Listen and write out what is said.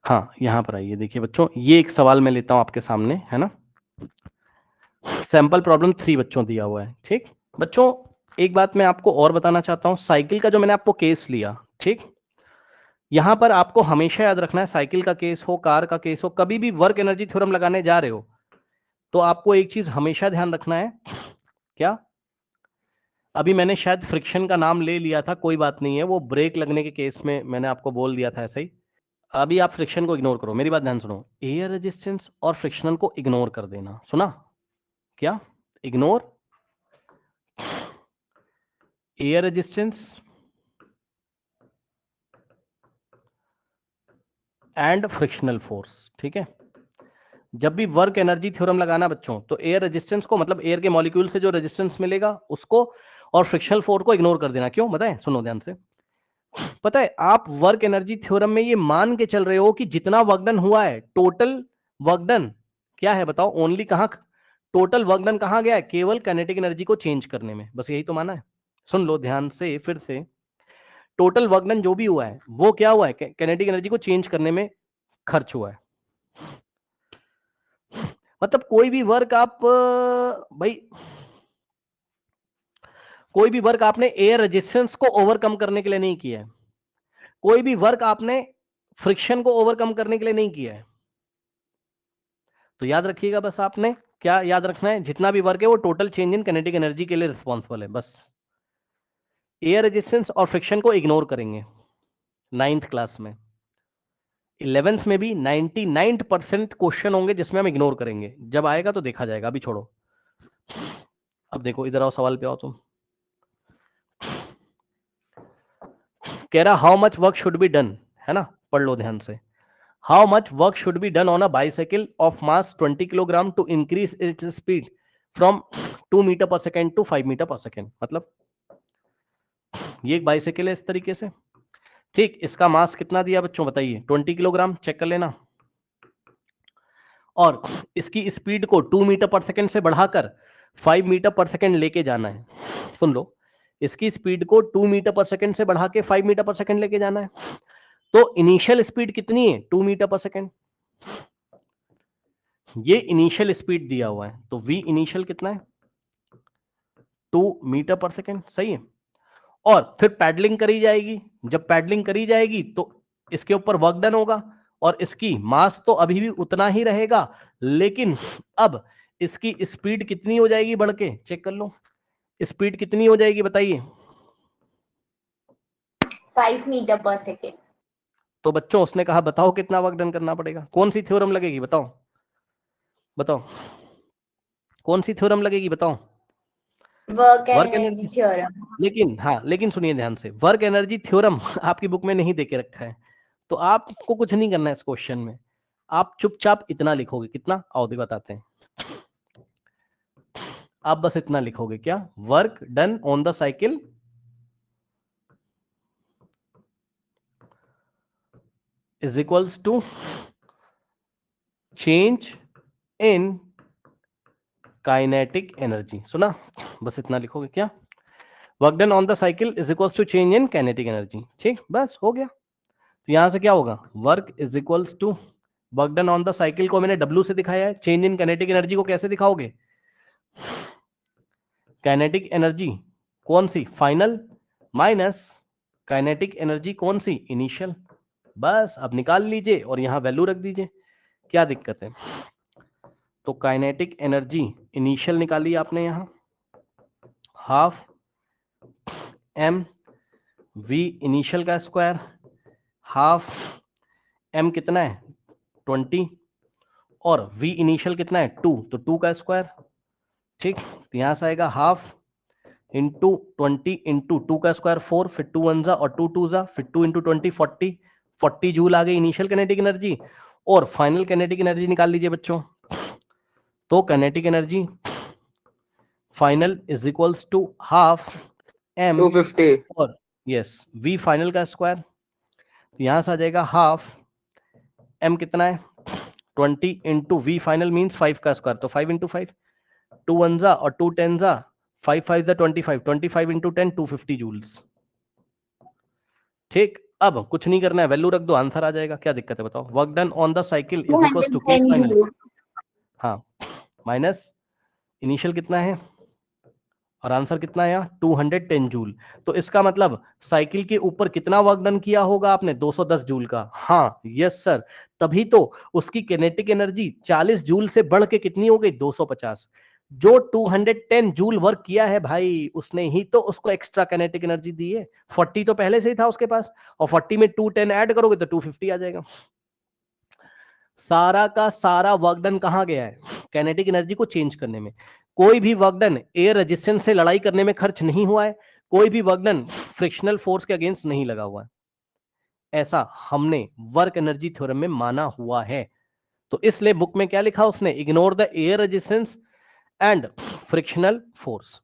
हाँ, यहाँ पर आइए, देखिए बच्चों, ये एक सवाल मैं लेता हूँ आपके सामने, है ना। सैंपल प्रॉब्लम 3 बच्चों दिया हुआ है, ठीक। बच्चों एक बात मैं आपको और बताना चाहता हूँ, साइकिल का जो मैंने आपको केस लिया, ठीक। यहाँ पर आपको हमेशा याद रखना है, साइकिल का केस हो, कार का केस हो, कभी भी वर्क एनर्जी थ्योरम लगाने जा रहे हो तो आपको एक चीज हमेशा ध्यान रखना है, क्या? अभी मैंने शायद फ्रिक्शन का नाम ले लिया था, कोई बात नहीं है, वो ब्रेक लगने के केस में मैंने आपको बोल दिया था ऐसे ही। अभी आप फ्रिक्शन को इग्नोर करो, मेरी बात ध्यान सुनो। एयर रेजिस्टेंस और फ्रिक्शनल को इग्नोर कर देना, सुना? क्या? Ignore air resistance and frictional force, ठीक है। जब भी वर्क एनर्जी थ्योरम लगाना बच्चों, तो एयर रेजिस्टेंस को, मतलब एयर के मॉलिक्यूल से जो रेजिस्टेंस मिलेगा उसको, और फ्रिक्शनल फोर्स को इग्नोर कर देना। क्यों बताएं? सुनो ध्यान से। पता है, आप वर्क एनर्जी थ्योरम में ये मान के चल रहे हो कि जितना वर्क डन हुआ है, टोटल वर्क डन क्या है बताओ? ओनली कहां टोटल वर्क डन कहां गया है? केवल काइनेटिक एनर्जी को चेंज करने में, बस यही तो माना है। सुन लो ध्यान से फिर से, टोटल वर्क डन जो भी हुआ है वो क्या हुआ है? काइनेटिक एनर्जी को चेंज करने में खर्च हुआ है। मतलब कोई भी वर्क आप भाई, कोई भी वर्क आपने एयर रेजिस्टेंस को ओवरकम करने के लिए नहीं किया है, कोई भी वर्क आपने फ्रिक्शन को ओवरकम करने के लिए नहीं किया है। तो याद रखिएगा, बस आपने क्या याद रखना है? जितना भी वर्क है वो total change in kinetic energy के लिए रिस्पॉन्सिबल है, बस। एयर रेजिस्टेंस और फ्रिक्शन को इग्नोर करेंगे 9th क्लास में। 11th में भी 99% क्वेश्चन होंगे जिसमें हम इग्नोर करेंगे, जब आएगा तो देखा जाएगा, अभी छोड़ो। अब देखो, इधर आओ, सवाल पे आओ तुम। कह रहा how much work should be done, है ना, पढ़ लो ध्यान से। How much work should be done on a bicycle of mass 20 kilogram to increase its speed from 2 meter per second to 5 meter per second. मतलब ये एक बाइसाइकिल है इस तरीके से, ठीक। इसका मास कितना दिया बच्चों बताइए? 20 किलोग्राम, चेक कर लेना। और इसकी स्पीड को 2 मीटर पर सेकेंड से बढ़ाकर 5 मीटर पर सेकेंड लेके जाना है। सुन लो, इसकी स्पीड को 2 मीटर पर सेकेंड से बढ़ा के 5 मीटर पर सेकेंड लेके जाना है। तो इनिशियल स्पीड कितनी है? 2 मीटर पर सेकेंड। ये इनिशियल स्पीड दिया हुआ है, तो v इनिशियल कितना है? 2 मीटर पर सेकेंड, सही है। और फिर पैडलिंग करी जाएगी, जब पैडलिंग करी जाएगी तो इसके ऊपर वर्क डन होगा, और इसकी मास तो अभी भी उतना ही रहेगा, लेकिन अब इसकी स्पीड कितनी हो जाएगी बढ़ के? चेक कर लो, स्पीड कितनी हो जाएगी बताइए? 5 मीटर पर सेकेंड। तो बच्चों उसने कहा बताओ कितना वर्क डन करना पड़ेगा, कौन सी थ्योरम लगेगी बताओ? बताओ कौन सी थ्योरम लगेगी बताओ? Work work energy energy. Theorem. लेकिन हाँ, लेकिन सुनिए ध्यान से, वर्क एनर्जी थ्योरम आपकी बुक में नहीं देके रखा है, तो आपको कुछ नहीं करना है इस क्वेश्चन में। आप चुपचाप इतना लिखोगे, कितना? आओ दे बताते हैं। आप बस इतना लिखोगे, क्या? Work done on the cycle is equals to change in kinetic energy. सुना? बस इतना लिखोगे, क्या? Work done on the cycle is equals to change in kinetic energy, ठीक, बस हो गया। तो यहां से क्या होगा? Work is equals to work done on the cycle को मैंने W से दिखाया है, चेंज इन काइनेटिक एनर्जी को कैसे दिखाओगे? काइनेटिक एनर्जी कौन सी? फाइनल माइनस काइनेटिक एनर्जी कौन सी? इनिशियल। बस अब निकाल लीजिए और यहां वैल्यू रख दीजिए, क्या दिक्कत है? तो काइनेटिक एनर्जी इनिशियल निकाली आपने यहां, हाफ m v इनिशियल का स्क्वायर, हाफ m कितना है? 20, और v इनिशियल कितना है? 2, तो 2 का स्क्वायर, ठीक। तो यहां से आएगा हाफ इंटू 20 इंटू 2 का स्क्वायर 4, फिर 2 1 जा और 2 2 जा, फिर 2 इंटू 20 40 जूल आ गई इनिशियल काइनेटिक एनर्जी। और फाइनल काइनेटिक एनर्जी निकाल लीजिए बच्चों। तो kinetic energy final is equals to half m 250। और यस v फाइनल का स्क्वायर। तो यहां से आ जाएगा हाफ m कितना है? 20 इंटू v फाइनल मीन्स 5 का स्क्वायर, तो 5 इंटू 5, 2 1 जा और 2 10 जा, 5 5 जा 25, 25 इंटू 10 250 जूल्स, ठीक। अब कुछ नहीं करना है, वैल्यू रख दो, आंसर आ जाएगा। क्या दिक्कत है बताओ? Work done on the cycle is equal to case 210 final, joules. हाँ, माइनस इनिशियल कितना है, और आंसर कितना आया 210 जूल। तो इसका मतलब साइकिल के ऊपर कितना वर्क डन किया होगा आपने? 210 जूल का। हाँ, यस सर, तभी तो उसकी किनेटिक एनर्जी 40 जूल से बढ़ के कितनी हो गई? 250। जो 210 जूल वर्क किया है भाई, उसने ही तो उसको एक्स्ट्रा किनेटिक एनर्जी दी है। 40 तो पहले से ही था उसके पास, और 40 में 210 ऐड करोगे तो 250 आ जाएगा। सारा का सारा वर्क डन कहां गया है? काइनेटिक एनर्जी को चेंज करने में। कोई भी वर्क डन एयर रेजिस्टेंस से लड़ाई करने में खर्च नहीं हुआ है, कोई भी वर्क डन फ्रिक्शनल फोर्स के अगेंस्ट नहीं लगा हुआ है। ऐसा हमने वर्क एनर्जी थ्योरम में माना हुआ है। तो इसलिए बुक में क्या लिखा उसने? Ignore the air resistance and frictional force.